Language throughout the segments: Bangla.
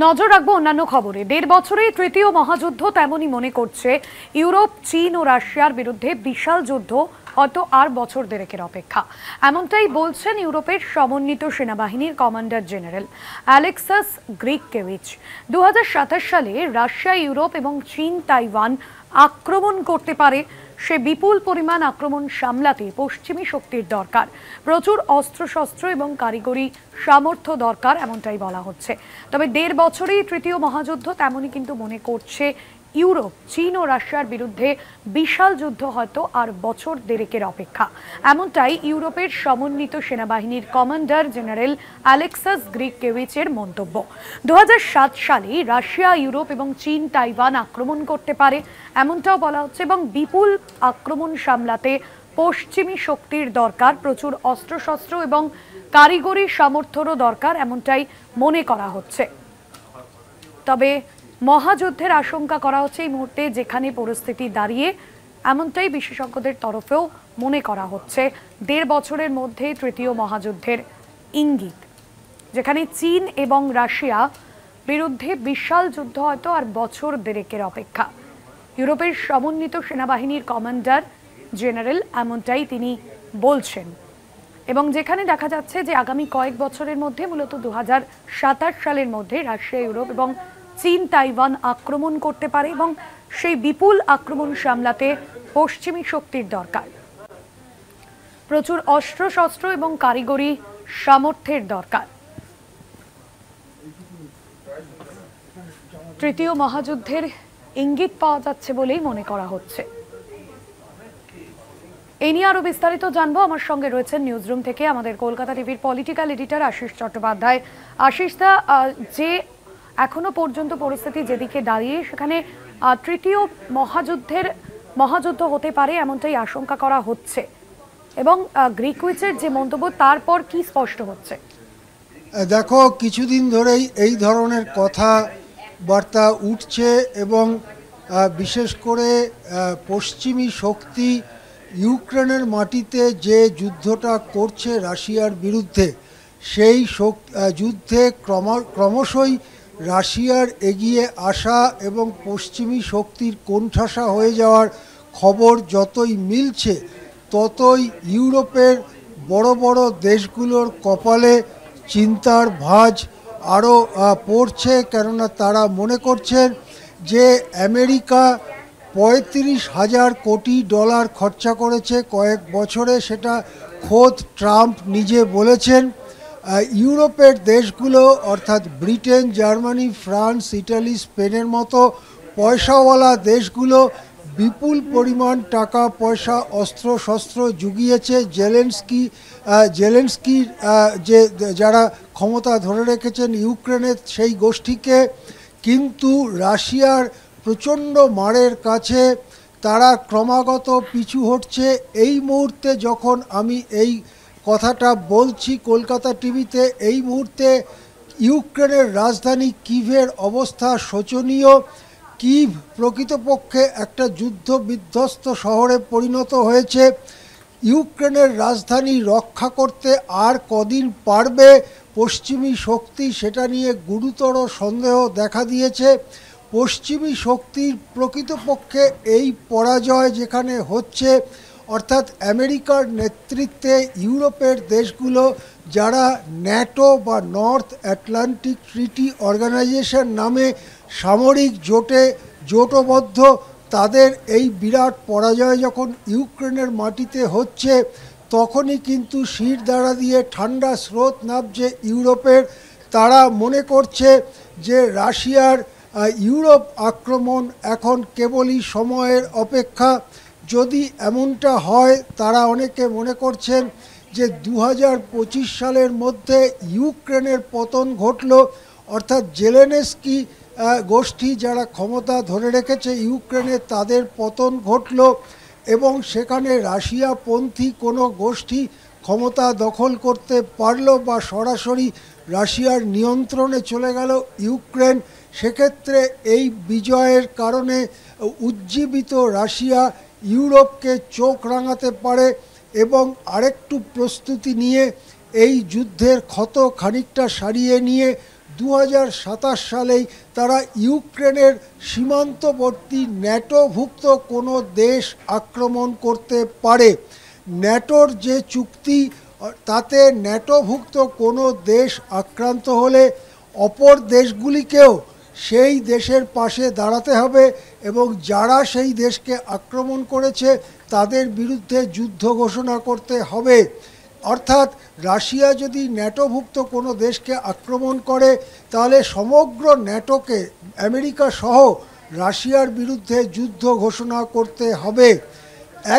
নজর রাখবো অন্যান্য খবরে। ১.৫ বছরেই তৃতীয় মহাযুদ্ধ তেমনই মনে করছে ইউরোপ। চীন ও রাশিয়ার বিরুদ্ধে বিশাল যুদ্ধ হয়তো আর বছর দেড়েকের অপেক্ষা, এমনটাই বলছেন ইউরোপের সমন্বিত সেনাবাহিনীর কমান্ডার জেনারেল অ্যালেক্সাস গ্রিককেভিচ। ২০২৭ সালে রাশিয়া, ইউরোপ এবং চীন তাইওয়ান আক্রমণ করতে পারে। সে বিপুল পরিমাণ আক্রমণ সামলাতে পশ্চিমী শক্তির দরকার, প্রচুর অস্ত্রশস্ত্র এবং কারিগরি সামর্থ্য দরকার, এমনটাই বলা হচ্ছে। তবে ১.৫ বছরেই তৃতীয় মহাযুদ্ধ তেমনই কিন্তু মনে করছে ইউরোপ। চীন ও রাশিয়ার বিরুদ্ধে বিশাল যুদ্ধ হয়তো আর বছর দেড়েকের অপেক্ষা, এমনটাই ইউরোপের সমন্বিত সেনাবাহিনীর কমান্ডার জেনারেল অ্যালেক্সাস গ্রিককেভিচের মন্তব্য। ২০০৭ সালে রাশিয়া, ইউরোপ এবং চীন তাইওয়ান আক্রমণ করতে পারে, এমনটাও বলা হচ্ছে। এবং বিপুল আক্রমণ সামলাতে পশ্চিমী শক্তির দরকার, প্রচুর অস্ত্রশস্ত্র এবং কারিগরি সামর্থ্যরও দরকার, এমনটাই মনে করা হচ্ছে। তবে মহাযুদ্ধের আশঙ্কা করা হচ্ছে এই মুহূর্তে যেখানে পরিস্থিতি দাঁড়িয়ে, এমনটাই বিশেষজ্ঞদের তরফেও মনে করা হচ্ছে। ১.৫ বছরের মধ্যে তৃতীয় মহাযুদ্ধের ইঙ্গিত, যেখানে চীন এবং রাশিয়া বিরুদ্ধে বিশাল যুদ্ধ হয়তো আর বছর দেড়েকের অপেক্ষা। ইউরোপের সমন্বিত সেনাবাহিনীর কমান্ডার জেনারেল এমনটাই তিনি বলছেন। এবং যেখানে দেখা যাচ্ছে যে আগামী কয়েক বছরের মধ্যে, মূলত ২০২৭ সালের মধ্যে রাশিয়া, ইউরোপ এবং চীন তাইওয়ান আক্রমণ করতে পারে এবং সেই বিপুল আক্রমণ সামলাতে পশ্চিমী শক্তির দরকার, প্রচুর অস্ত্রশস্ত্র এবং কারিগরি সামর্থ্যের দরকার। তৃতীয় মহাযুদ্ধের ইঙ্গিত পাওয়া যাচ্ছে বলেই মনে করা হচ্ছে। এই নিয়ে আরো বিস্তারিত জানবো। আমার সঙ্গে রয়েছেন নিউজরুম থেকে আমাদের কলকাতা টিভির পলিটিক্যাল এডিটর আশিস চট্টোপাধ্যায়। আশিস দা, যে এখনো পর্যন্ত পরিস্থিতি যেদিকে দাঁড়িয়ে, সেখানে তৃতীয় মহাযুদ্ধ হতে পারে এমনটাই আশঙ্কা করা হচ্ছে, এবং গ্রিককেভিচের যে মন্তব্য, তারপর কি স্পষ্ট হচ্ছে? দেখো, কিছুদিন ধরেই এই ধরনের কথাবার্তা উঠছে এবং বিশেষ করে পশ্চিমী শক্তি ইউক্রেনের মাটিতে যে যুদ্ধটা করছে রাশিয়ার বিরুদ্ধে, সেই যুদ্ধে ক্রমশই রাশিয়ার এগিয়ে আসা এবং পশ্চিমী শক্তির কোণঠাসা হয়ে যাওয়ার খবর যতই মিলছে, ততই ইউরোপের বড় বড় দেশগুলোর কপালে চিন্তার ভাঁজ আরও পড়ছে। কেননা তারা মনে করছেন যে আমেরিকা ৩৫,০০০ কোটি ডলার খরচা করেছে কয়েক বছরে, সেটা খোদ ট্রাম্প নিজে বলেছেন। ইউরোপের দেশগুলো অর্থাৎ ব্রিটেন, জার্মানি, ফ্রান্স, ইটালি, স্পেনের মতো পয়সাওয়ালা দেশগুলো বিপুল পরিমাণ টাকা পয়সা, অস্ত্রশস্ত্র জুগিয়েছে জেলেনস্কি যে যারা ক্ষমতা ধরে রেখেছেন ইউক্রেনের সেই গোষ্ঠীকে। কিন্তু রাশিয়ার প্রচণ্ড মারের কাছে তারা ক্রমাগত পিছু হটছে। এই মুহূর্তে যখন আমি এই কথাটা বলছি কলকাতা টিভিতে, এই মুহূর্তে ইউক্রেনের রাজধানী কিভের অবস্থা শোচনীয়। কিভ প্রকৃতপক্ষে একটা যুদ্ধ বিধ্বস্ত শহরে পরিণত হয়েছে। ইউক্রেনের রাজধানী রক্ষা করতে আর কদিন পারবে পশ্চিমী শক্তি, সেটা নিয়ে গুরুতর সন্দেহ দেখা দিয়েছে। পশ্চিমী শক্তির প্রকৃতপক্ষে এই পরাজয় যেখানে হচ্ছে, অর্থাৎ আমেরিকার নেতৃত্বে ইউরোপের দেশগুলো যারা ন্যাটো বা নর্থ আটলান্টিক ট্রিটি অর্গানাইজেশন নামে সামরিক জোটবদ্ধ, তাদের এই বিরাট পরাজয় যখন ইউক্রেনের মাটিতে হচ্ছে, তখনই কিন্তু শিরদাঁড়া দিয়ে ঠান্ডা স্রোত নামছে ইউরোপের। তারা মনে করছে যে রাশিয়ার ইউরোপ আক্রমণ এখন কেবলই সময়ের অপেক্ষা। যদি এমনটা হয়, তারা অনেকে মনে করছেন যে ২০২৫ সালের মধ্যে ইউক্রেনের পতন ঘটল, অর্থাৎ জেলেনস্কি গোষ্ঠী যারা ক্ষমতা ধরে রেখেছে ইউক্রেনে, তাদের পতন ঘটল এবং সেখানে রাশিয়াপন্থী কোনো গোষ্ঠী ক্ষমতা দখল করতে পারল বা সরাসরি রাশিয়ার নিয়ন্ত্রণে চলে গেল ইউক্রেন। সেক্ষেত্রে এই বিজয়ের কারণে উজ্জীবিত রাশিয়া ইউরোপকে চোখ রাঙাতে পারে এবং আরেকটু প্রস্তুতি নিয়ে এই যুদ্ধের ক্ষত খানিকটা সারিয়ে নিয়ে 2027 সালেই তারা ইউক্রেনের সীমান্তবর্তী ন্যাটোভুক্ত কোনো দেশ আক্রমণ করতে পারে। ন্যাটোর যে চুক্তি, তাতে ন্যাটোভুক্ত কোনো দেশ আক্রান্ত হলে অপর দেশগুলিকেও সেই দেশের পাশে দাঁড়াতে হবে এবং যারা সেই দেশকে আক্রমণ করেছে তাদের বিরুদ্ধে যুদ্ধ ঘোষণা করতে হবে। অর্থাৎ রাশিয়া যদি ন্যাটোভুক্ত কোনো দেশকে আক্রমণ করে তাহলে সমগ্র ন্যাটোকে, আমেরিকা সহ, রাশিয়ার বিরুদ্ধে যুদ্ধ ঘোষণা করতে হবে।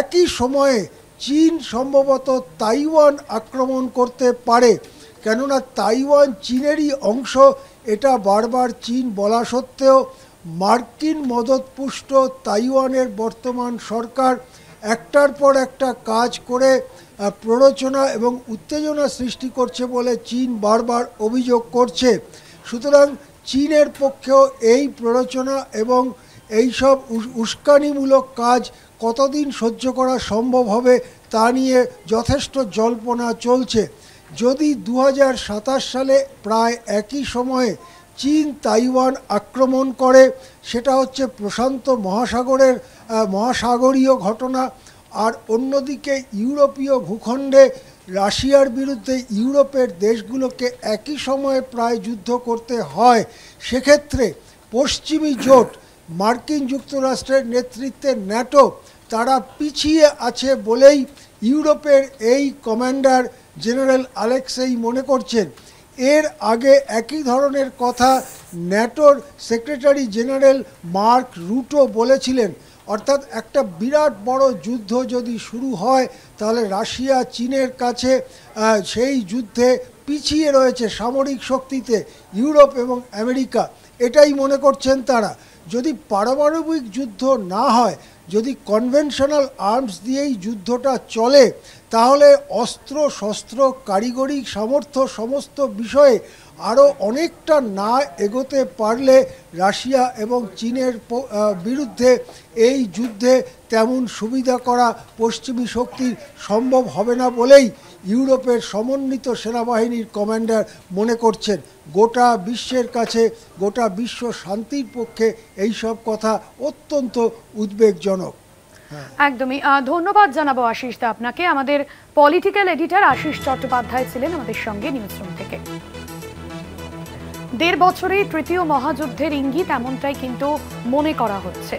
একই সময়ে চীন সম্ভবত তাইওয়ান আক্রমণ করতে পারে, কেননা তাইওয়ান চীনেরই অংশ। এটা বারবার চীন বলা সত্ত্বেও মার্কিন মদতপুষ্ট তাইওয়ানের বর্তমান সরকার একটার পর একটা কাজ করে প্ররোচনা এবং উত্তেজনা সৃষ্টি করছে বলে চীন বারবার অভিযোগ করছে। সুতরাং চীনের পক্ষেও এই প্ররোচনা এবং এইসব উস্কানিমূলক কাজ কতদিন সহ্য করা সম্ভব হবে তা নিয়ে যথেষ্ট জল্পনা চলছে। যদি 2027 সালে প্রায় একই সময়ে চীন তাইওয়ান আক্রমণ করে, সেটা হচ্ছে প্রশান্ত মহাসাগরীয় ঘটনা। আর অন্যদিকে ইউরোপীয় ভূখণ্ডে রাশিয়ার বিরুদ্ধে ইউরোপের দেশগুলোকে একই সময়ে প্রায় যুদ্ধ করতে হয়। সেক্ষেত্রে পশ্চিমী জোট, মার্কিন যুক্তরাষ্ট্রের নেতৃত্বে ন্যাটো, তারা পিছিয়ে আছে বলেই ইউরোপের এই কমান্ডার জেনারেল আলেক্সেই মনে করছেন। এর আগে একই ধরনের কথা ন্যাটোর সেক্রেটারি জেনারেল মার্ক রুটো বলেছিলেন। অর্থাৎ একটা বিরাট বড় যুদ্ধ যদি শুরু হয় তাহলে রাশিয়া চীনের কাছে সেই যুদ্ধে পিছিয়ে রয়েছে সামরিক শক্তিতে ইউরোপ এবং আমেরিকা, এটাই মনে করছেন তারা। যদি পারমাণবিক যুদ্ধ না হয়, যদি কনভেনশনাল আর্মস দিয়েই যুদ্ধটা চলে, তাহলে অস্ত্র শস্ত্র, কারিগরি সামর্থ্য সমস্ত বিষয়ে আরও অনেকটা না এগোতে পারলে রাশিয়া এবং চীনের বিরুদ্ধে এই যুদ্ধে তেমন সুবিধা করা পশ্চিমী শক্তির সম্ভব হবে না বলেই ইউরোপের সমন্বিত সেনাবাহিনীর কমান্ডার মনে করছেন। গোটা বিশ্বের কাছে, গোটা বিশ্ব শান্তির পক্ষে এই সব কথা অত্যন্ত উদ্বেগজনক। একদমই ধন্যবাদ জানাবো আশিস দা আপনাকে। আমাদের পলিটিক্যাল এডিটর আশিস চট্টোপাধ্যায় ছিলেন আমাদের সঙ্গে নিউজরুম থেকে। 1.5 বছরেই তৃতীয় মহাযুদ্ধের ইঙ্গিত এমনটাই কিন্তু মনে করা হচ্ছে।